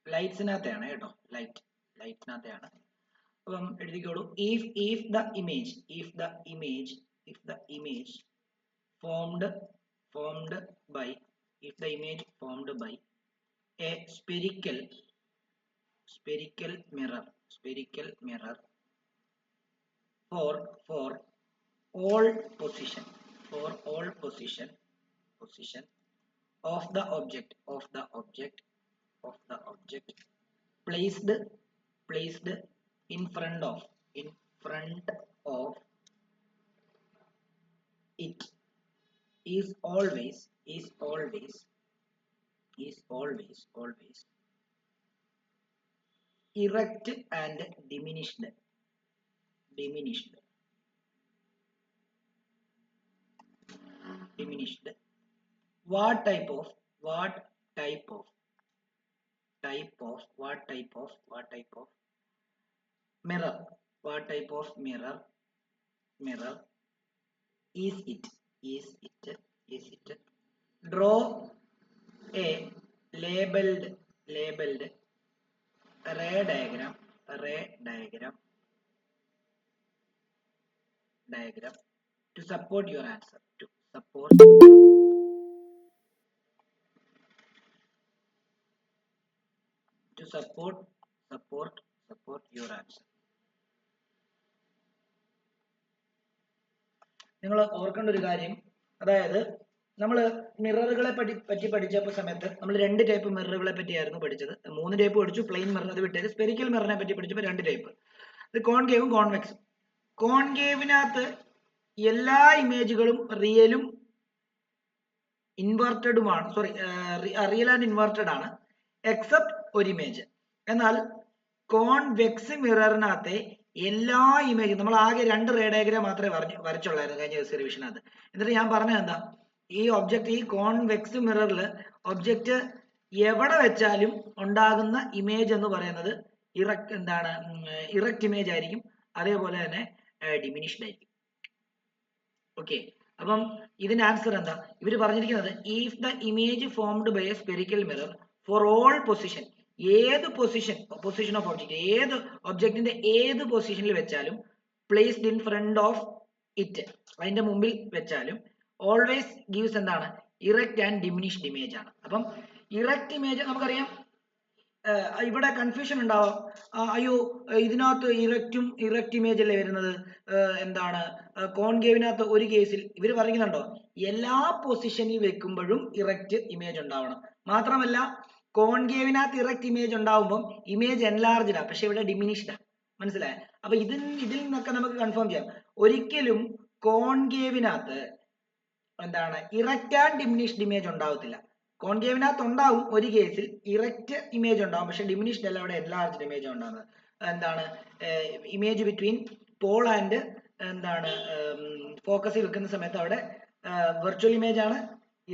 ലൈറ്റ്സിനകത്തെയാണ് കേട്ടോ, ലൈറ്റിനകത്തെയാണ്. അപ്പം എഴുതിക്കോളൂ. if the image formed by a spherical mirror for all position of the object placed in front of it is always erect and diminished. What type of mirror is it? Draw a labeled ray diagram to support your answer. To support your answer. നിങ്ങൾ ഓർക്കേണ്ട ഒരു കാര്യം, അതായത് നമ്മൾ മിററുകളെ പറ്റി പഠിച്ചപ്പോൾ സമയത്ത് നമ്മൾ 2 ടൈപ്പ് മിററുകളെ പറ്റിയായിരുന്നു പഠിച്ചത്. 3 ടൈപ്പ് പഠിച്ചു. പ്ലെയിൻ മിറർ അത് വിട്ടത്. സ്പെരിക്കൽ മിററിനെ പറ്റി പഠിച്ചപ്പോൾ 2 ടൈപ്പ്. ഇത് കോൺകേവും കോൺവെക്സും. കോൺകേവിനകത്ത് എല്ലാ ഇമേജുകളും റിയലും ഇൻവെർട്ടഡുമാണ്. റിയൽ ആൻഡ് ഇൻവെർട്ടഡ് ആണ്, എക്സെപ്റ്റ് ഒരു ഇമേജ്. എന്നാൽ കോൺവെക്സ് മിററിനകത്തെ എല്ലാ ഇമേജും നമ്മൾ ആകെ 2 റേ ഡയഗ്രാം മാത്രമേ വരച്ചുള്ളായിരുന്നു കഴിഞ്ഞ ദിവസം റിവിഷനകത്ത്. എന്നിട്ട് ഞാൻ പറഞ്ഞത് എന്താ, ഈ കോൺവെക്സ് മിററിൽ ഒബ്ജക്റ്റ് എവിടെ വെച്ചാലും ഉണ്ടാകുന്ന ഇമേജ് എന്ന് പറയുന്നത് ഇറക്റ്റ് ഇമേജ് ആയിരിക്കും, അതേപോലെ തന്നെ ഡിമിനിഷ്ഡ് ആയിരിക്കും. ഓക്കെ, അപ്പം ഇതിന്റെ ആൻസർ എന്താ? ഇവര് പറഞ്ഞിരിക്കുന്നത് if the image formed by a spherical mirror for all position, ഏത് പൊസിഷൻ ഓഫ് ഒബ്ജക്റ്റ്, ഏത് ഒബ്ജക്റ്റിന്റെ ഏത് പൊസിഷനിൽ വെച്ചാലും, placed in front of it, അതിന്റെ മുമ്പിൽ വെച്ചാലും, ഓൾവേസ് ഗീവ്സ് എന്താണ്? ഇറക്റ്റ് ആൻഡ് ഡിമിനിഷ്ഡ് ഇമേജ് ആണ്. അപ്പം ഇറക്റ്റ് ഇമേജ് നമുക്കറിയാം. ഇവിടെ കൺഫ്യൂഷൻ ഉണ്ടാവാം, അയ്യോ ഇതിനകത്ത് ഇറക്റ്റ് ഇമേജ് അല്ലേ വരുന്നത്, എന്താണ് കോൺകേവിനകത്ത് ഒരു കേസിൽ ഇവർ പറയുന്നുണ്ടോ എല്ലാ പൊസിഷനിൽ വെക്കുമ്പോഴും ഇറക്റ്റ് ഇമേജ് ഉണ്ടാവണം. മാത്രമല്ല കോൺകേവിനകത്ത് ഇറക്റ്റ് ഇമേജ് ഉണ്ടാവുമ്പോൾ ഇമേജ് എൻലാർജ്ഡ് ആണ്, പക്ഷെ ഇവിടെ ഡിമിനിഷ്ഡ് ആണ്. മനസ്സിലായോ? അപ്പൊ ഇതിൽ നിന്നൊക്കെ നമുക്ക് കൺഫേം ചെയ്യാം, ഒരിക്കലും കോൺകേവിനകത്ത് എന്താണ് ഇറക്റ്റ് ആൻഡ് ഡിമിനിഷ്ഡ് ഇമേജ് ഉണ്ടാവത്തില്ല. കോൺകേവിനകത്ത് ഉണ്ടാവും ഒരു കേസിൽ ഇറക്റ്റ് ഇമേജ് ഉണ്ടാവും, പക്ഷെ ഡിമിനിഷ്ഡ് അല്ല, അവിടെ എൻലാർജ്ഡ് ഇമേജ് ഉണ്ടാകുന്നത്. എന്താണ് ഇമേജ് ബിറ്റ്വീൻ പോൾ ആൻഡ് എന്താണ് ഫോക്കസിൽ വെക്കുന്ന സമയത്ത് അവിടെ വെർച്വൽ ഇമേജ് ആണ്,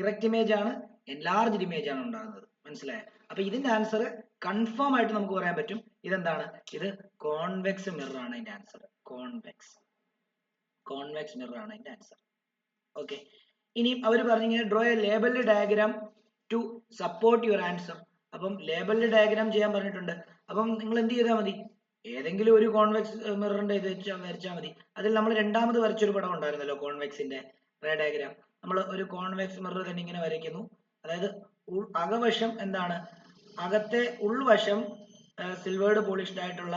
ഇറക്റ്റ് ഇമേജ് ആണ്, എൻലാർജ്ഡ് ഇമേജ് ആണ് ഉണ്ടാകുന്നത്. മനസ്സിലായോ? അപ്പൊ ഇതിന്റെ ആൻസർ കൺഫേം ആയിട്ട് നമുക്ക് പറയാൻ പറ്റും, ഇതെന്താണ്, ഇത് കോൺവെക്സ് മിറർ ആണ് ഇതിന്റെ ആൻസർ. കോൺവെക്സ് മിറർ ആണ് ഇതിന്റെ ആൻസർ. ഓക്കെ, ഇനി അവർ പറഞ്ഞിങ്ങനെ draw a labelled diagram to support your answer. അപ്പം ലേബൽഡ് ഡയഗ്രാം ചെയ്യാൻ പറഞ്ഞിട്ടുണ്ട്. അപ്പം നിങ്ങൾ എന്ത് ചെയ്താൽ മതി, ഏതെങ്കിലും ഒരു കോൺവെക്സ് മിററിന്റെ ഇത് വരച്ചാൽ മതി. അതിൽ നമ്മൾ രണ്ടാമത് വരച്ചൊരു പടം ഉണ്ടായിരുന്നല്ലോ കോൺവെക്സിന്റെ റേ ഡയഗ്രാം. നമ്മൾ ഒരു കോൺവെക്സ് മിറർ തന്നെ ഇങ്ങനെ വരയ്ക്കുന്നു. അതായത് അകവശം എന്താണ്, അകത്തെ ഉൾവശം സിൽവേർഡ് പോളിഷ്ഡ് ആയിട്ടുള്ള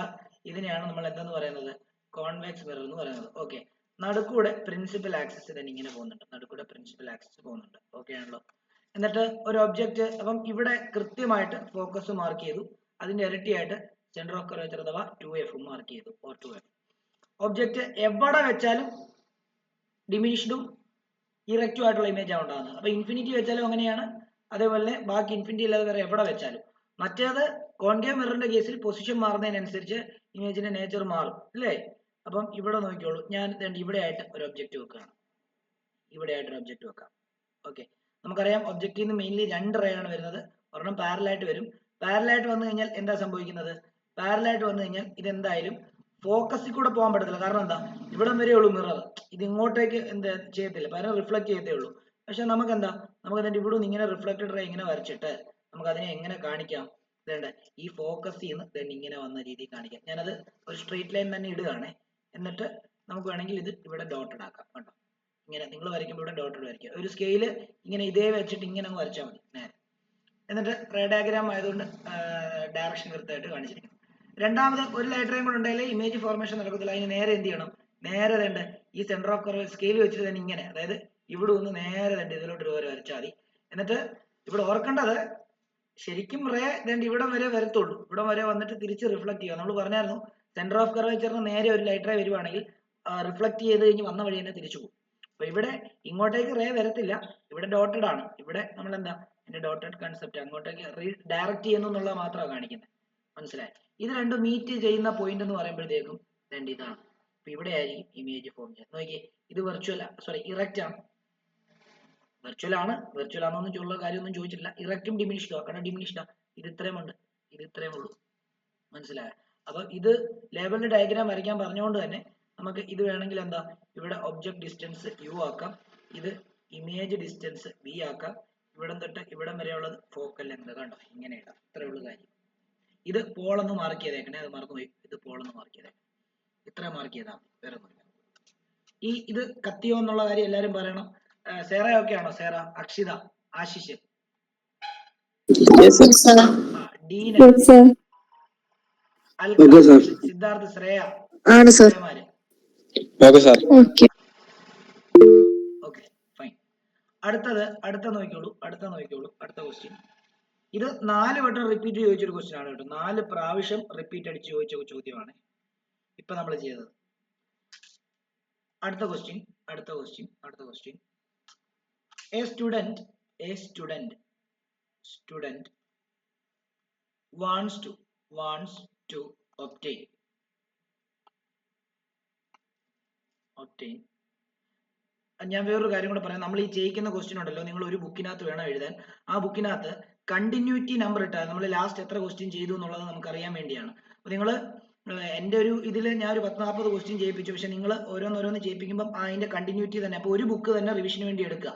ഇതിനെയാണ് നമ്മൾ എന്തെന്ന് പറയുന്നത്, കോൺവെക്സ് മിറർ എന്ന് പറയുന്നത്. ഓക്കെ, നടുക്കൂടെ പ്രിൻസിപ്പൽ ആക്സിസ് തന്നെ ഇങ്ങനെ പോകുന്നുണ്ട്. ഓക്കെ ആണല്ലോ. എന്നിട്ട് ഒരു ഒബ്ജക്റ്റ്, അപ്പം ഇവിടെ കൃത്യമായിട്ട് ഫോക്കസ് മാർക്ക് ചെയ്തു, അതിന്റെ ഇരട്ടിയായിട്ട് സെന്റർ ഓഫ് കർവേച്ചർ അഥവാ 2f മാർക്ക് ചെയ്തു, ഓർ 2f. ഒബ്ജക്റ്റ് എവിടെ വെച്ചാലും ഡിമിനിഷ്ഡും ഇറക്റ്റും ആയിട്ടുള്ള ഇമേജ് ആണ് ഉണ്ടാകുന്നത്. അപ്പൊ ഇൻഫിനിറ്റി വെച്ചാലും അങ്ങനെയാണ്, അതേപോലെ ബാക്കി ഇൻഫിനിറ്റി അല്ലാതെ വേറെ എവിടെ വെച്ചാലും. മറ്റേത് കോൺകേവ് മിററിന്റെ കേസിൽ പൊസിഷൻ മാറുന്നതിനനുസരിച്ച് ഇമേജിന്റെ നേച്ചർ മാറും, അല്ലേ? അപ്പം ഇവിടെ നോക്കിക്കോളൂ, ഞാൻ ഇവിടെ ആയിട്ട് ഒരു ഒബ്ജക്റ്റ് വെക്കുകയാണ്, വെക്കാം. ഓക്കെ, നമുക്കറിയാം ഒബ്ജക്റ്റിൽ നിന്ന് മെയിൻലി 2 റേ ആണ് വരുന്നത്. ഒരെണ്ണം പാരലായിട്ട് വരും. പാരലായിട്ട് വന്നു കഴിഞ്ഞാൽ എന്താ സംഭവിക്കുന്നത്? പാരലായിട്ട് വന്നു കഴിഞ്ഞാൽ ഇതെന്തായാലും ഫോക്കസിൽ കൂടെ പോകാൻ പറ്റത്തില്ല. കാരണം എന്താ, ഇവിടം വരെ ഉള്ളൂ മിറർ, ഇത് ഇങ്ങോട്ടേക്ക് എന്താ ചെയ്യത്തില്ല, പകരം റിഫ്ലക്ട് ചെയ്യത്തേ ഉള്ളൂ. പക്ഷെ നമുക്ക് എന്താ, നമുക്ക് അതിന്റെ ഇവിടെ നിന്ന് ഇങ്ങനെ റിഫ്ലക്റ്റഡ് റേ ഇങ്ങനെ വരച്ചിട്ട് നമുക്ക് അതിനെ എങ്ങനെ കാണിക്കാം, ഇതേണ്ട ഈ ഫോക്കസിൽ നിന്ന് ഇങ്ങനെ വന്ന രീതിയിൽ കാണിക്കാം. ഞാനത് ഒരു സ്ട്രെയിറ്റ് ലൈൻ തന്നെ ഇടുകയാണേ. എന്നിട്ട് നമുക്ക് വേണമെങ്കിൽ ഇത് ഇവിടെ ഡോട്ടഡ് ആക്കാം. കണ്ടോ, ഇങ്ങനെ നിങ്ങൾ വരയ്ക്കുമ്പോൾ ഇവിടെ ഡോട്ടഡ് വരയ്ക്കുക. ഒരു സ്കെയില് ഇങ്ങനെ ഇതേ വെച്ചിട്ട് ഇങ്ങനെ അങ്ങ് വരച്ചാൽ മതി നേരെ. എന്നിട്ട് റേ ഡയഗ്രാം ആയതുകൊണ്ട് ഡയറക്ഷൻ കൃത്യമായിട്ട് കാണിച്ചിരിക്കണം. രണ്ടാമത് ഒരു ലൈറ്റ് റേയും കൂടെ ഉണ്ടെങ്കിൽ ഇമേജ് ഫോർമേഷൻ നടക്കത്തില്ല. അതിന് നേരെ എന്ത് ചെയ്യണം, നേരെ വേണ്ട ഈ സെന്റർ ഓഫ് കർവ് സ്കെയിൽ വെച്ചിട്ട് തന്നെ ഇങ്ങനെ, അതായത് ഇവിടെ ഒന്ന് നേരെ തന്നെ ഇതിലോട്ട് ഒരു വരച്ചാൽ മതി. എന്നിട്ട് ഇവിടെ ഓർക്കേണ്ടത്, ശരിക്കും റേ വേണ്ട ഇവിടം വരെ വരത്തുള്ളൂ, ഇവിടം വരെ വന്നിട്ട് തിരിച്ച് റിഫ്ലക്ട് ചെയ്യുക. നമ്മൾ പറഞ്ഞായിരുന്നു സെന്റർ ഓഫ് കർവേച്ചറിന് നേരെ ഒരു ലൈറ്റ് റേ വരുവാണെങ്കിൽ റിഫ്ലക്ട് ചെയ്ത് കഴിഞ്ഞ് വന്ന വഴി തന്നെ തിരിച്ചു പോകും. അപ്പൊ ഇവിടെ ഇങ്ങോട്ടേക്ക് റേ വരത്തില്ല, ഇവിടെ ഡോട്ടഡ് ആണ്. ഇവിടെ നമ്മൾ എന്താ, ഇതിന്റെ ഡോട്ടഡ് കൺസെപ്റ്റ് അങ്ങോട്ടേക്ക് ഡയറക്റ്റ് ചെയ്യുന്നു എന്നുള്ളത് മാത്രമാണ് കാണിക്കുന്നത്. മനസ്സിലായി? ഇത് രണ്ടും മീറ്റ് ചെയ്യുന്ന പോയിന്റ് എന്ന് പറയുമ്പോഴത്തേക്കും രണ്ട് ഇതാണ്. അപ്പൊ ഇവിടെ ആയിരിക്കും ഇമേജ് ഫോം ചെയ്യുന്നത്. നോക്കിയേ, ഇത് വെർച്വൽ, സോറി ഇറക്റ്റ് ആണ്. വെർച്വൽ ആണ്, വെർച്വൽ ആണെന്നൊന്നും ചോദിച്ച കാര്യമൊന്നും ചോദിച്ചിട്ടില്ല. ഇറക്റ്റും ഡിമിനിഷ്ഡോ, കാരണം ഡിമിനിഷ്ഡാ, ഇത് ഇത്രയും ഉണ്ട്, ഇത് ഇത്രയും ഉള്ളൂ. മനസ്സിലായോ? അപ്പൊ ഇത് ലേബലിന്റെ ഡയഗ്രാം വരയ്ക്കാൻ പറഞ്ഞുകൊണ്ട് തന്നെ നമുക്ക് ഇത് വേണമെങ്കിൽ എന്താ, ഇവിടെ ഒബ്ജക്ട് ഡിസ്റ്റൻസ് യു ആക്കാം, ഇത് ഇമേജ് ഡിസ്റ്റൻസ് വി ആക്കാം, ഇവിടം തൊട്ട് ഇവിടം വരെയുള്ളത് ഫോക്കൽ ലെങ്ത്. കണ്ടോ, ഇങ്ങനെ ഇടാം. ഇത്രേ ഉള്ളൂ കാര്യം. ഇത് പോളൊന്ന് മാർക്ക് ചെയ്തേക്കണേ, അത് മറന്നുപോയി. ഇത് പോളൊന്ന് മാർക്ക് ചെയ്തേക്കണേ, ഇത്ര മാർക്ക് ചെയ്താൽ മതി, വേറെ ഒന്നുമില്ല. ഇത് കത്തിയോ എന്നുള്ള കാര്യം എല്ലാരും പറയണം. സേറ ഒക്കെ ആണോ? Sera, Akshita, Ashish, Deena, Siddharth, Shreya, okay fine. അടുത്ത നോക്കിയോളൂ. അടുത്ത ക്വസ്റ്റ്യൻ. ഇത് 4 വട്ടം റിപ്പീറ്റ് ചോദിച്ചൊരു ക്വസ്റ്റ്യൻ ആണ് കേട്ടോ. 4 പ്രാവശ്യം റിപ്പീറ്റ് അടിച്ച് ചോദിച്ച ചോദ്യമാണ് ഇപ്പൊ നമ്മൾ ചെയ്തത്. അടുത്ത question. A student wants to obtain ഞാൻ വേറൊരു കാര്യം കൂടെ പറയാം. നമ്മൾ ഈ ചെയ്യിക്കുന്ന ക്വസ്റ്റ്യൻ ഉണ്ടല്ലോ, നിങ്ങൾ ഒരു ബുക്കിനകത്ത് വേണം എഴുതാൻ. ആ ബുക്കിനകത്ത് കണ്ടിന്യൂറ്റി നമ്പർ ഇട്ടാൽ നമ്മൾ ലാസ്റ്റ് എത്ര ക്വസ്റ്റ്യൻ ചെയ്തു എന്നുള്ളത് നമുക്ക് അറിയാൻ വേണ്ടിയാണ്. അപ്പൊ നിങ്ങൾ എന്റെ ഒരു ഇതിൽ ഞാൻ ഒരു 10-40 ക്വസ്റ്റ്യൻ ചെയ്യിപ്പിച്ചു. പക്ഷെ നിങ്ങൾ ഓരോന്നോരോന്ന് ചെയ്യിപ്പിക്കുമ്പോൾ അതിന്റെ കണ്ടിന്യൂറ്റി തന്നെ, അപ്പൊ ഒരു ബുക്ക് തന്നെ റിവിഷന് വേണ്ടി എടുക്കുക.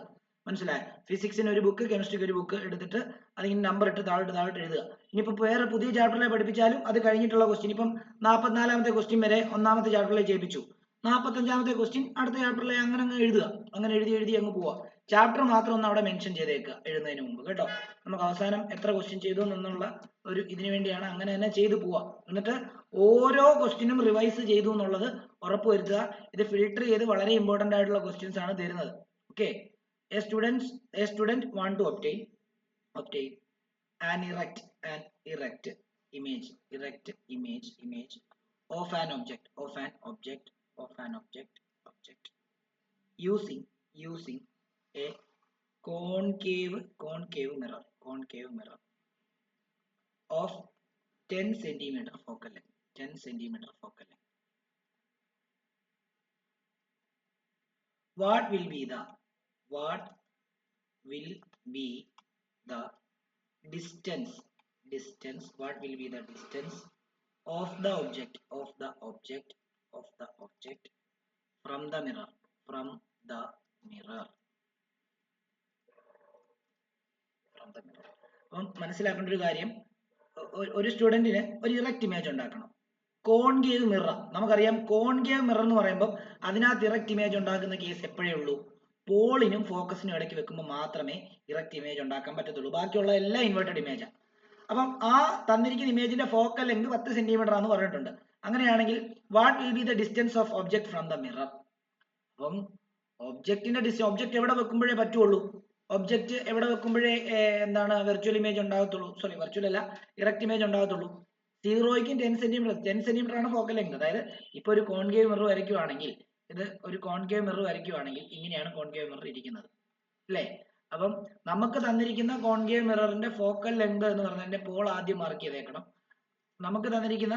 മനസ്സിലായോ? ഫിസിക്സിന് ഒരു ബുക്ക്, കെമിസ്ട്രിക്ക് ഒരു ബുക്ക് എടുത്തിട്ട് അതിങ്ങനെ നമ്പർ ഇട്ട് താഴോട്ട് എഴുതുക. ഇനിയിപ്പോ വേറെ പുതിയ ചാപ്റ്ററിലെ പഠിപ്പിച്ചാലും അത് കഴിഞ്ഞിട്ടുള്ള ക്വസ്റ്റ്യൻ, ഇപ്പം 44ാമത്തെ ക്വസ്റ്റ്യൻ വരെ 1ാമത്തെ ചാപ്റ്ററിലെ ചെയ്യിപ്പിച്ചു, 45ാമത്തെ ക്വസ്റ്റ്യൻ അടുത്ത ചാപ്റ്ററിലെ അങ്ങനെ അങ്ങ് എഴുതുക. അങ്ങനെ എഴുതി അങ്ങ് പോവുക. ചാപ്റ്റർ മാത്രം ഒന്ന് അവിടെ മെൻഷൻ ചെയ്തേക്കുക എഴുതുന്നതിന് മുമ്പ്, കേട്ടോ. നമുക്ക് അവസാനം എത്ര ക്വസ്റ്റ്യൻ ചെയ്തു എന്നുള്ള ഒരു ഇതിനു വേണ്ടിയാണ് അങ്ങനെ തന്നെ ചെയ്തു പോവുക. എന്നിട്ട് ഓരോ ക്വസ്റ്റ്യനും റിവൈസ് ചെയ്തു എന്നുള്ളത് ഉറപ്പുവരുത്തുക. ഇത് ഫിൽട്ടർ ചെയ്ത് വളരെ ഇമ്പോർട്ടന്റ് ആയിട്ടുള്ള ക്വസ്റ്റ്യൻസ് ആണ് തരുന്നത്. Okay. A student want to obtain an erect image of an object using a concave mirror of 10 cm focal length. What will be the distance of the object from the mirror? അപ്പം മനസ്സിലാക്കേണ്ട ഒരു കാര്യം, ഒരു സ്റ്റുഡന്റിന് ഒരു erect image ഉണ്ടാക്കണം. Concave mirror, നമുക്കറിയാം concave mirror എന്ന് പറയുമ്പോൾ അതിനകത്ത് ഇറക്റ്റ് ഇമേജ് ഉണ്ടാക്കുന്ന കേസ് എപ്പോഴേ ഉള്ളൂ, പോളിനും ഫോക്കസിനും ഇടയ്ക്ക് വെക്കുമ്പോൾ മാത്രമേ ഇറക്റ്റ് ഇമേജ് ഉണ്ടാക്കാൻ പറ്റത്തുള്ളൂ. ബാക്കിയുള്ള എല്ലാം ഇൻവേർട്ടഡ് ഇമേജാണ്. അപ്പം ആ തന്നിരിക്കുന്ന ഇമേജിന്റെ ഫോക്കൽ ലെങ്ത് 10 സെന്റിമീറ്റർ ആണെന്ന് പറഞ്ഞിട്ടുണ്ട്. അങ്ങനെയാണെങ്കിൽ what will be the distance of object from the mirror? അപ്പം ഒബ്ജക്ട് എവിടെ വെക്കുമ്പോഴേ പറ്റുള്ളൂ, ഒബ്ജക്ട് എവിടെ വെക്കുമ്പോഴേ എന്താണ് വെർച്വൽ ഇമേജ് ഉണ്ടാകത്തുള്ളൂ, സോറി വെർച്വൽ അല്ല, ഇറക്റ്റ് ഇമേജ് ഉണ്ടാകത്തുള്ളൂ. 0ക്കും 10 സെന്റിമീറ്റർ ആണ് ഫോക്കൽ ലെങ്ത്. അതായത് ഇപ്പൊ ഒരു കോൺകേവ് മിറർ വരയ്ക്കുവാണെങ്കിൽ, ഇങ്ങനെയാണ് കോൺകേവ് മിറർ ഇരിക്കുന്നത്, അല്ലേ? അപ്പം നമുക്ക് തന്നിരിക്കുന്ന കോൺകേവ് മിററിന്റെ ഫോക്കൽ ലെങ്ത് എന്ന് പറഞ്ഞതിന്റെ പോൾ ആദ്യം മാർക്ക് ചെയ്തേക്കണം. നമുക്ക് തന്നിരിക്കുന്ന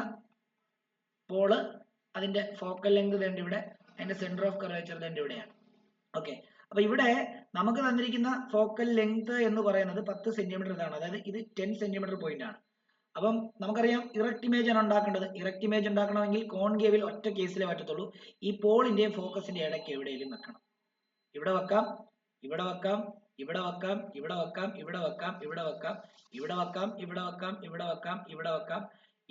പോള്, അതിന്റെ ഫോക്കൽ ലെങ്ത് വേണ്ട ഇവിടെ, അതിന്റെ സെന്റർ ഓഫ് കർവേച്ചർ വേണ്ട ഇവിടെയാണ്. ഓക്കെ. അപ്പൊ ഇവിടെ നമുക്ക് തന്നിരിക്കുന്ന ഫോക്കൽ ലെങ്ത് എന്ന് പറയുന്നത് 10 സെന്റിമീറ്റർ ഇതാണ്. അതായത് ഇത് 10 സെന്റിമീറ്റർ പോയിന്റ് ആണ്. അപ്പം നമുക്കറിയാം ഇറക്റ്റ് ഇമേജ് ആണ് ഉണ്ടാക്കേണ്ടത്. ഇറക്റ്റ് ഇമേജ് ഉണ്ടാക്കണമെങ്കിൽ കോൺകേവിൽ ഒറ്റ കേസിലേ പറ്റത്തുള്ളൂ. ഈ പോളിന്റെയും ഫോക്കസിന്റെ ഇടയ്ക്ക് എവിടെയെങ്കിലും വെക്കണം. ഇവിടെ വെക്കാം, ഇവിടെ വെക്കാം, ഇവിടെ വെക്കാം, ഇവിടെ വെക്കാം, ഇവിടെ വെക്കാം, ഇവിടെ വെക്കാം, ഇവിടെ വെക്കാം, ഇവിടെ വെക്കാം, ഇവിടെ വെക്കാം, ഇവിടെ വെക്കാം,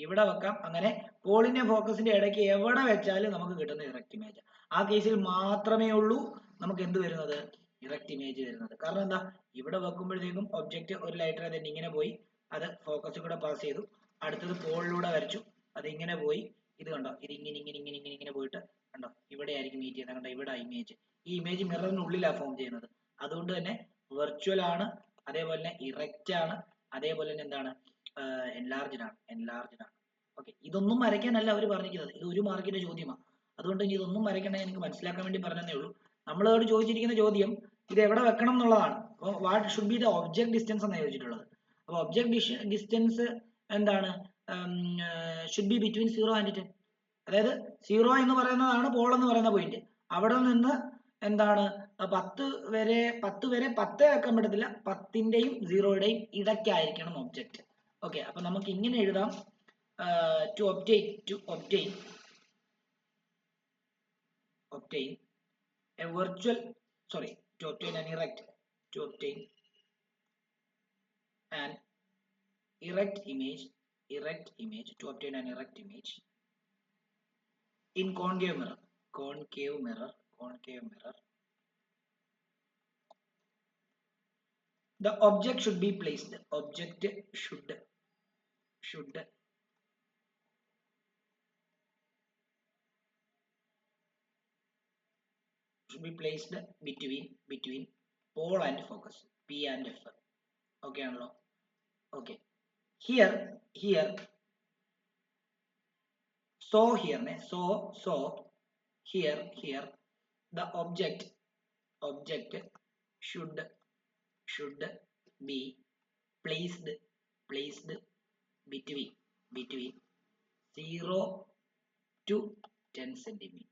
ഇവിടെ വെക്കാം. അങ്ങനെ പോളിന്റെയും ഫോക്കസിന്റെ ഇടയ്ക്ക് എവിടെ വെച്ചാലും നമുക്ക് കിട്ടുന്ന ഇറക്റ്റ് ഇമേജ്. ആ കേസിൽ മാത്രമേ ഉള്ളൂ നമുക്ക് എന്ത് വരുന്നത്, ഇറക്റ്റ് ഇമേജ് വരുന്നത്. കാരണം എന്താ, ഇവിടെ വെക്കുമ്പോഴത്തേക്കും ഒബ്ജക്റ്റ് ഒരു ലൈറ്റ് റേ തന്നെ ഇങ്ങനെ പോയി, അത് ഫോക്കസിൽ കൂടെ പാസ് ചെയ്തു, അടുത്തത് പോളിലൂടെ വരച്ചു, അത് ഇങ്ങനെ പോയി, ഇത് കണ്ടോ, ഇത് ഇങ്ങനെ ഇങ്ങനെ ഇങ്ങനെ ഇങ്ങനെ ഇങ്ങനെ പോയിട്ട് കണ്ടോ ഇവിടെ ആയിരിക്കും മീറ്റ് ചെയ്യുന്നത്. കണ്ടോ ഇവിടെ ഇമേജ്, ഈ ഇമേജ് മിററിനുള്ളിലാണ് ഫോം ചെയ്യുന്നത്. അതുകൊണ്ട് തന്നെ വെർച്വൽ ആണ്, അതേപോലെ തന്നെ ഇറക്റ്റ് ആണ്, അതേപോലെ തന്നെ എന്താണ്, എൻലാർജ്ഡ് ആണ്, എൻലാർജ്ഡ് ആണ്. ഓക്കെ, ഇതൊന്നും വരയ്ക്കാനല്ല അവർ പറഞ്ഞിരിക്കുന്നത്, ഇത് 1 മാർക്കിന്റെ ചോദ്യമാണ്. അതുകൊണ്ട് ഇനി ഇതൊന്നും വരയ്ക്കണേ, എനിക്ക് മനസ്സിലാക്കാൻ വേണ്ടി പറഞ്ഞതേ ഉള്ളൂ. നമ്മളോട് ചോദിച്ചിരിക്കുന്ന ചോദ്യം ഇത് എവിടെ വെക്കണം എന്നുള്ളതാണ്. അപ്പോൾ what should be the object distance എന്നാണ് ചോദിച്ചിട്ടുള്ളത്. അപ്പോൾ ഒബ്ജക്ട് ഡിസ്റ്റൻസ് എന്താണ്, ഷുഡ് ബി ബിറ്റ്വീൻ 0 and 10. അതായത് 0 എന്ന് പറയുന്നതാണ് പോൾ എന്ന് പറയുന്ന പോയിന്റ്. അവിടെ നിന്ന് എന്താണ് 10 വരെ 10 വെക്കാൻ പറ്റത്തില്ല, 10ന്റെയും 0യുടെയും ഇടയ്ക്കായിരിക്കണം ഒബ്ജക്റ്റ്. ഓക്കെ, അപ്പൊ നമുക്ക് ഇങ്ങനെ എഴുതാം, to obtain a virtual, sorry, to obtain an erect image, to obtain an erect image in concave mirror, the object should be placed, between pole and focus, P and F. Okay ആണല്ലോ. Okay, here so here the object should be placed between 0 to 10 centimeter.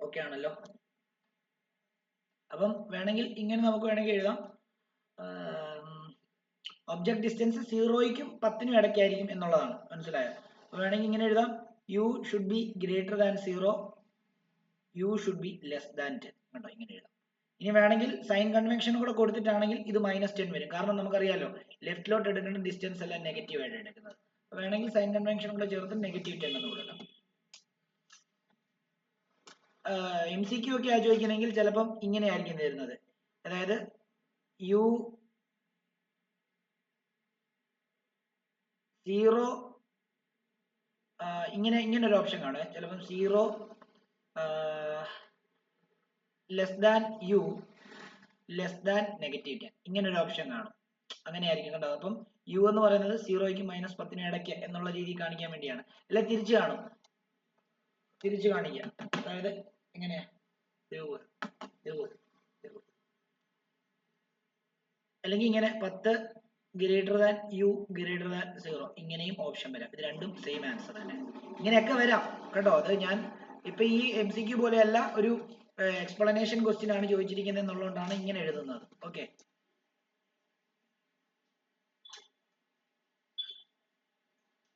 Okay ആണല്ലോ. അപ്പം വേണമെങ്കിൽ ഇങ്ങനെ നമുക്ക് വേണമെങ്കിൽ എഴുതാം, object distance 0യ്ക്കും 10നും ഇടയ്ക്കായിരിക്കും എന്നുള്ളതാണ്. മനസ്സിലായോ? വേണമെങ്കിൽ ഇങ്ങനെ എഴുതാം, you should be greater than 0, you should be less than 10. കണ്ടോ, ഇങ്ങനെ എഴുതാം. ഇനി വേണമെങ്കിൽ സൈൻ കൺവെൻഷൻ കൂടെ കൊടുത്തിട്ടാണെങ്കിൽ ഇത് -10 വരും. കാരണം നമുക്കറിയാലോ ലെഫ്റ്റിലോട്ട് എടുക്കേണ്ട ഡിസ്റ്റൻസ് എല്ലാം നെഗറ്റീവ് ആയിട്ട് എടുക്കുന്നത്. വേണമെങ്കിൽ സൈൻ കൺവെൻഷൻ കൂടെ ചേർത്ത് -10 എന്ന് കൊടുക്കാം. MCQ ഒക്കെ ചോദിക്കണമെങ്കിൽ ചിലപ്പം ഇങ്ങനെ ആയിരിക്കും തരുന്നത്. അതായത് യു 0 ഇങ്ങനെ ഒരു ഓപ്ഷൻ കാണും. ചിലപ്പം 0 less than you less than -10, ഇങ്ങനെ ഒരു ഓപ്ഷൻ കാണും. അങ്ങനെയായിരിക്കും കണ്ടോ. അപ്പം യു എന്ന് പറയുന്നത് 0യ്ക്കും -10നും ഇടയ്ക്ക് എന്നുള്ള രീതി കാണിക്കാൻ വേണ്ടിയാണ്. അല്ലെ തിരിച്ചു കാണും, തിരിച്ചു കാണിക്കാം. അതായത് എങ്ങനെയാ, അല്ലെങ്കിൽ ഇങ്ങനെ 10 greater than you greater than 0, ഇങ്ങനെയും ഓപ്ഷൻ വരാം. ഇത് രണ്ടും സെയിം ആൻസർ തന്നെ. ഇങ്ങനെയൊക്കെ വരാം കേട്ടോ. അത് ഞാൻ ഇപ്പൊ ഈ MCQ പോലെയല്ല, ഒരു എക്സ്പ്ലനേഷൻ ക്വസ്റ്റ്യൻ ആണ് ചോദിച്ചിരിക്കുന്നത് എന്നുള്ളതുകൊണ്ടാണ് ഇങ്ങനെ എഴുതുന്നത്. ഓക്കെ,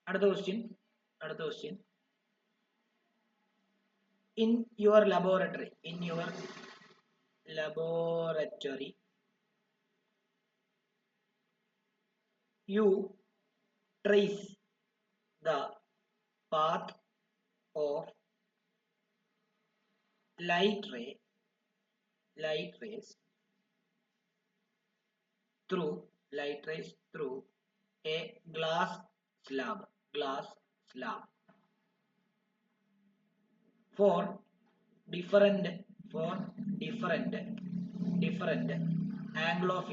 അടുത്ത question. in your laboratory you trace the path of light rays through a glass slab. for different angle of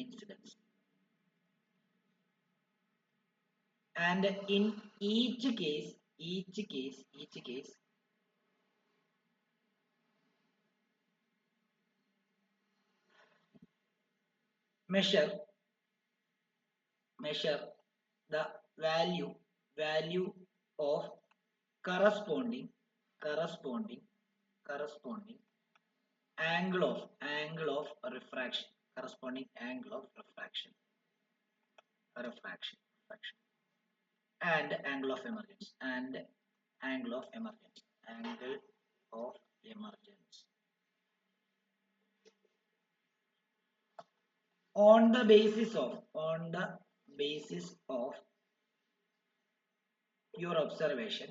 incidence and in each case measure the value of corresponding angle of refraction, corresponding angle of refraction and angle of emergence on the basis of your observation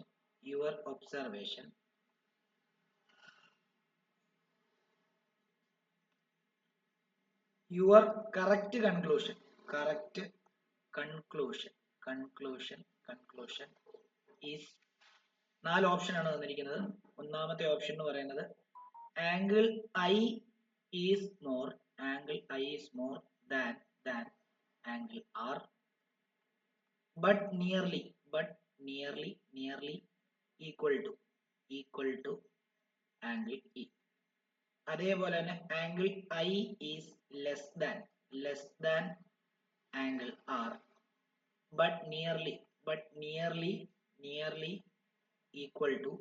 your correct conclusion is 4 option ആണ് തന്നിരിക്കുന്നത്. ഒന്നാമത്തെ option എന്ന് പറയുന്നത് angle I is more than angle R but nearly equal to angle E. അതേപോലെ തന്നെ angle I is less than angle R but nearly equal to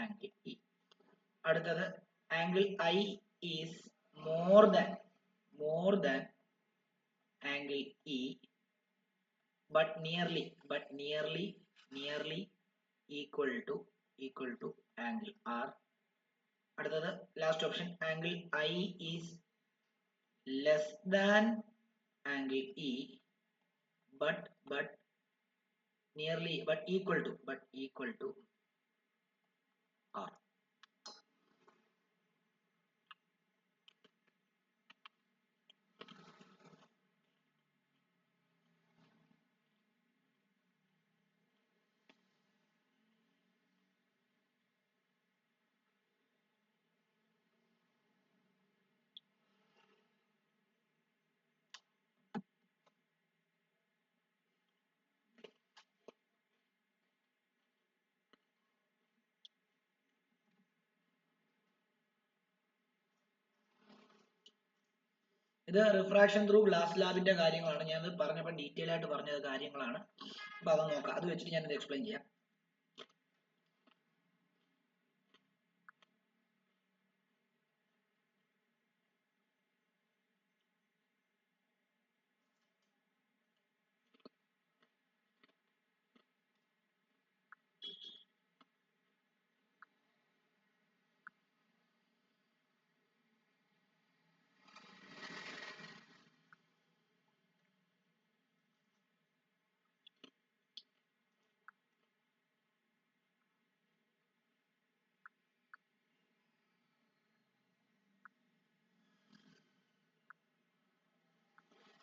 angle E. അടുത്തത് angle I is more than angle E but nearly equal to angle R. അടുത്തത് last option angle I is less than angle E but equal to R. ഇത് refraction through glass ലാബിന്റെ കാര്യങ്ങളാണ്. ഞാൻ പറഞ്ഞപ്പോൾ detail ആയിട്ട് പറഞ്ഞ കാര്യങ്ങളാണ്. അപ്പൊ അത് നോക്കാം. അത് വെച്ചിട്ട് ഞാനിത് എക്സ്പ്ലെയിൻ ചെയ്യാം.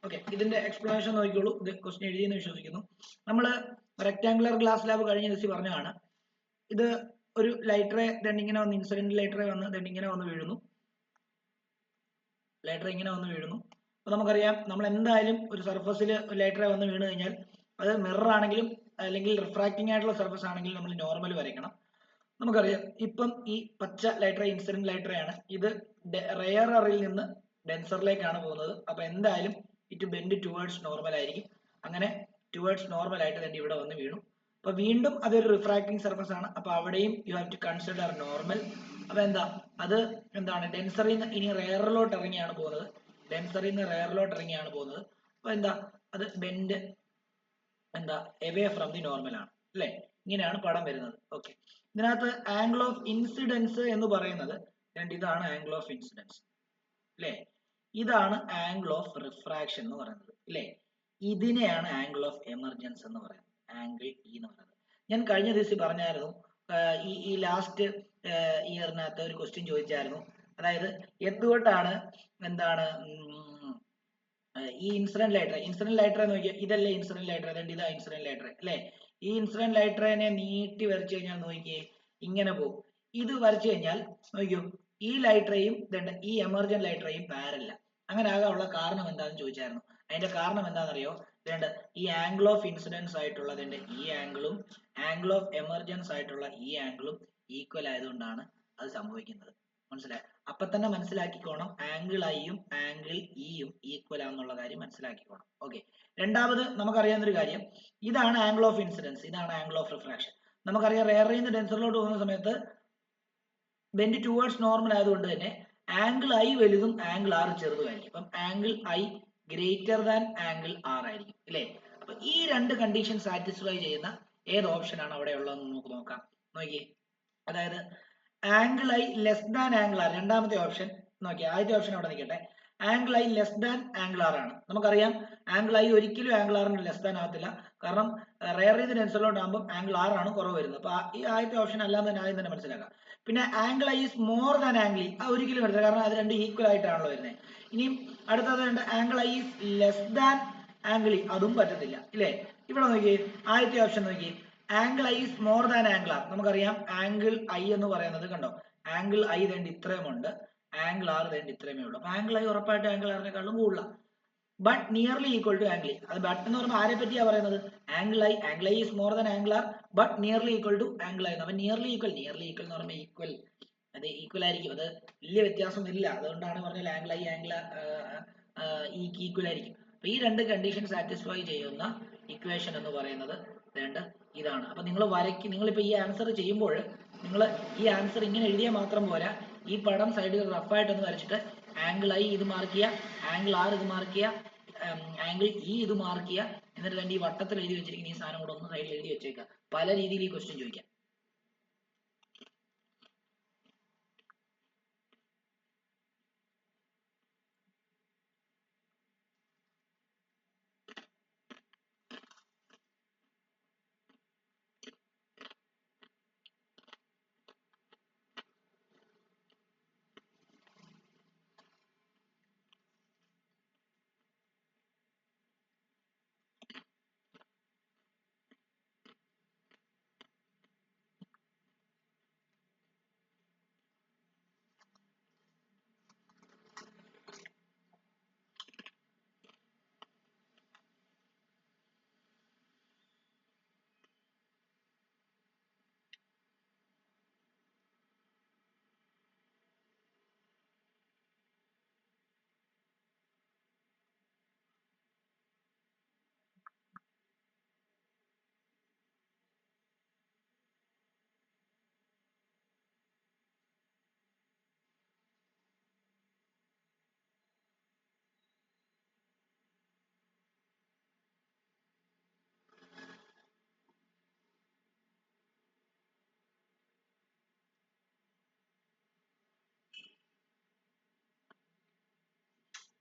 ഓക്കെ, ഇതിന്റെ എക്സ്പ്ലനേഷൻ നോക്കിക്കോളൂ. ഇത് ക്വസ്റ്റ്യൻ എഴുതിയെന്ന് വിശ്വസിക്കുന്നു. നമ്മൾ റെക്ടാങ്കുലർ ഗ്ലാസ് ലാബ് കഴിഞ്ഞ ദിവസം പറഞ്ഞതാണ്. ഇത് ഒരു ലൈറ്റ് റേ ഇങ്ങനെ വന്ന് ഇൻസിഡന്റ് ലൈറ്റ് റേ വന്ന് ഇങ്ങനെ വന്ന് വീഴുന്നു. അപ്പൊ നമുക്കറിയാം, നമ്മൾ എന്തായാലും ഒരു സർഫസിൽ ലൈറ്റ് റേ വന്ന് വീണ് കഴിഞ്ഞാൽ അത് മിറർ ആണെങ്കിലും അല്ലെങ്കിൽ റിഫ്രാക്റ്റിംഗ് ആയിട്ടുള്ള സർഫസ് ആണെങ്കിലും നമ്മൾ നോർമൽ വരയ്ക്കണം. നമുക്കറിയാം, ഇപ്പം ഈ പച്ച light ray incident light ray ആണ്. ഇത് റെയറിൽ നിന്ന് ഡെൻസറിലേക്കാണ് പോകുന്നത്. അപ്പൊ എന്തായാലും ഇറ്റ് ബെൻഡ് ടുവേർഡ്സ് നോർമൽ ആയിരിക്കും. അങ്ങനെ ടുവേർഡ്സ് നോർമൽ ആയിട്ട് തന്നെ ഇവിടെ വന്ന് വീണു. അപ്പൊ വീണ്ടും അതൊരു റിഫ്രാക്റ്റിംഗ് സർഫസ് ആണ്. അപ്പൊ അവിടെയും you have to consider normal. അപ്പൊ അത് എന്താണ്, ഡെൻസറിൽ നിന്ന് ഇനി റെയറിലോട്ട് ഇറങ്ങിയാണ് പോകുന്നത്. അപ്പൊ അത് bend away from the normal ആണ് അല്ലെ. ഇങ്ങനെയാണ് പടം വരുന്നത്. ഓക്കെ, ഇതിനകത്ത് ആംഗിൾ ഓഫ് ഇൻസിഡൻസ് എന്ന് പറയുന്നത് ഇതാണ് ആംഗിൾ ഓഫ് ഇൻസിഡൻസ് അല്ലെ. ഇതാണ് ആംഗിൾ ഓഫ് റിഫ്രാക്ഷൻ എന്ന് പറയുന്നത് അല്ലെ. ഇതിനെയാണ് ആംഗിൾ ഓഫ് എമർജൻസ് എന്ന് പറയുന്നത്, ആംഗിൾ ഇ എന്ന് പറയുന്നത്. ഞാൻ കഴിഞ്ഞ ദിവസം പറഞ്ഞായിരുന്നു, ഈ ലാസ്റ്റ് ഇയറിനകത്ത് ഒരു ക്വസ്റ്റ്യൻ ചോദിച്ചായിരുന്നു. അതായത് എന്തുകൊണ്ടാണ് ഈ ഇൻസിഡന്റ് ലൈറ്റ് റേ നോക്കിയാൽ ഇതല്ലേ ഇൻസിഡന്റ് ലൈറ്റ് റേ, ഇതാ ഇൻസിഡന്റ് ലൈറ്റ് റേ അല്ലെ. ഈ ഇൻസിഡന്റ് ലൈറ്റ് റേനെ നീട്ടി വരച്ചു കഴിഞ്ഞാൽ നോക്കിയേ ഇങ്ങനെ പോകും. ഇത് വരച്ചു കഴിഞ്ഞാൽ നോക്കിയോ ഈ ലൈറ്റ് റേയും ഈ എമർജന്റ് ലൈറ്റ് റേയും പാരല്ല. അങ്ങനെ ആകാനുള്ള കാരണം എന്താണെന്ന് ചോദിച്ചായിരുന്നു. അതിന്റെ കാരണം എന്താണെന്നറിയോ? ഈ ആംഗിൾ ഓഫ് ഇൻസിഡൻസ് ആയിട്ടുള്ളതിന്റെ ഈ ആംഗിളും ആംഗിൾ ഓഫ് എമർജൻസ് ആയിട്ടുള്ള ഈ ആംഗിളും ഈക്വൽ ആയതുകൊണ്ടാണ് അത് സംഭവിക്കുന്നത്. മനസ്സിലായി? അപ്പൊ തന്നെ മനസ്സിലാക്കിക്കോണം ആംഗിൾ ഐയും ആംഗിൾ ഇയും ഈക്വൽ ആണെന്നുള്ള കാര്യം മനസ്സിലാക്കിക്കോണം. ഓക്കെ. രണ്ടാമത് നമുക്കറിയാവുന്ന ഒരു കാര്യം, ഇതാണ് ആംഗിൾ ഓഫ് ഇൻസിഡൻസ്, ഇതാണ് ആംഗിൾ ഓഫ് റിഫ്രാക്ഷൻ. നമുക്കറിയാം റെയറിൽ നിന്ന് ഡെൻസറിലോട്ട് പോകുന്ന സമയത്ത് ബെൻഡ് ടുവേർഡ്സ് നോർമൽ ആയതുകൊണ്ട് തന്നെ ആംഗിൾ ഐ വലുതും ആംഗിൾ ആർ ചെറുതുമായിരിക്കും. അപ്പം angle i greater than angle r ആയിരിക്കും അല്ലേ? അപ്പൊ ഈ രണ്ട് കണ്ടീഷൻ സാറ്റിസ്ഫൈ ചെയ്യുന്ന ഏത് ഓപ്ഷൻ ആണ് അവിടെ ഉള്ളതെന്ന് നമുക്ക് നോക്കാം. നോക്കിയേ, അതായത് angle i less than angle r, രണ്ടാമത്തെ ഓപ്ഷൻ നോക്കിയേ. ആദ്യത്തെ ഓപ്ഷൻ അവിടെ നിൽക്കട്ടെ. Angle i less than angle r ആണ്. നമുക്കറിയാം ആംഗിൾ ഐ ഒരിക്കലും ആംഗിൾ ആറിന് ലെസ് ദാൻ ആകത്തില്ല. കാരണം റെയറിൽ നിന്ന് ഡെൻസറിലോട്ട് ആകുമ്പോൾ ആംഗിൾ ആർ ആണ് കുറവ് വരുന്നത്. അപ്പൊ ഈ ആദ്യത്തെ ഓപ്ഷൻ അല്ലാന്ന് തന്നെ ആദ്യം തന്നെ മനസ്സിലാക്കാം. പിന്നെ angle i is more than angle E, ഒരിക്കലും വരത്തില്ല, കാരണം അത് രണ്ട് ഈക്വൽ ആയിട്ടാണല്ലോ വരുന്നത്. ഇനിയും അടുത്തത് angle i is less than angle e, അതും പറ്റത്തില്ല ഇല്ലേ? ഇവിടെ നോക്കിയേ, ആദ്യത്തെ ഓപ്ഷൻ നോക്കിയേ, angle i is more than angle r. നമുക്കറിയാം ആംഗിൾ ഐ എന്ന് പറയുന്നത് കണ്ടോ, ആംഗിൾ ഐ വേണ്ടി ഇത്രയുമുണ്ട്, ആംഗിൾ ആർ വേണ്ടി ഇത്രയുമേ ഉള്ളൂ. അപ്പൊ ആംഗിൾ ഐ ഉറപ്പായിട്ട് ആംഗിൾ ആറിനെക്കാളും കൂടുതലാണ്. But nearly equal to angle e. അത് ബട്ട് എന്ന് പറയുമ്പോൾ ആരെ പറ്റിയാ പറയുന്നത്? Angle i is more than angle r but nearly equal to angle i. അപ്പൊ നിയർലി ഈക്വൽ എന്ന് പറയുമ്പോൾ ഈക്വൽ, അത് ഈക്വൽ ആയിരിക്കും, അത് വലിയ വ്യത്യാസമൊന്നും ഇല്ല. അതുകൊണ്ടാണ് പറഞ്ഞത് ആംഗിൾ ഐ ആംഗിൾ ഇക്ക് ഈക്വൽ ആയിരിക്കും. അപ്പൊ ഈ രണ്ട് കണ്ടീഷൻ സാറ്റിസ്ഫൈ ചെയ്യുന്ന ഇക്വേഷൻ എന്ന് പറയുന്നത് ഇതാണ്. അപ്പൊ നിങ്ങളിപ്പോ ഈ ആൻസർ ചെയ്യുമ്പോൾ നിങ്ങൾ ഈ ആൻസർ ഇങ്ങനെ എഴുതിയാൽ മാത്രം പോരാ, ഈ പടം സൈഡിൽ റഫായിട്ടൊന്ന് വരച്ചിട്ട് ആംഗിൾ ഐ ഇത് മാർക്ക് ചെയ്യുക, ആംഗിൾ ആർ ഇത് മാർക്ക് ചെയ്യുക, ആംഗിൾ ഇ ഇത് മാർക്ക് ചെയ്യുക, എന്നിട്ട് ഈ വട്ടത്തിൽ എഴുതി വെച്ചിരിക്കുന്ന ഈ സാധനം കൂടെ ഒന്ന് സൈഡിൽ എഴുതി വെച്ചേക്കുക. പല രീതിയിൽ ഈ ക്വസ്റ്റ്യൻ ചോദിക്കാം.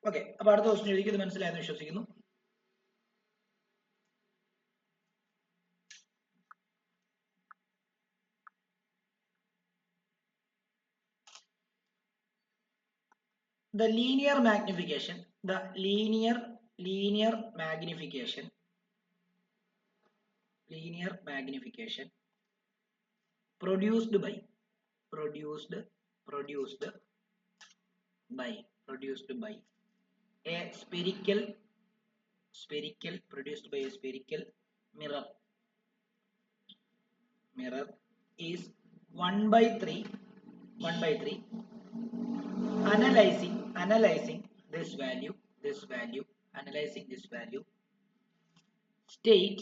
ഓക്കെ, അപ്പൊ അടുത്ത ക്വസ്റ്റ്യൻ എഴുതി. ഇത് മനസ്സിലായെന്ന് വിശ്വസിക്കുന്നു. The linear magnification produced by a spherical mirror is 1/3 analyzing this value state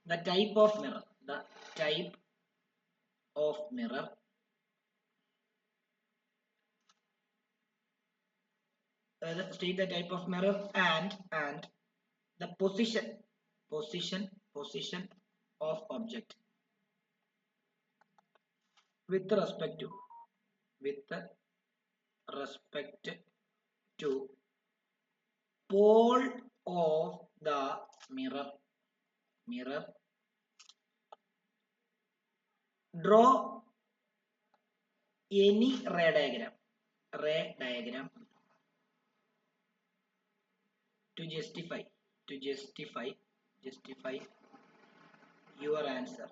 the type of mirror state the type of mirror and the position of object with respect to pole of the mirror. Draw any ray diagram to justify to justify your answer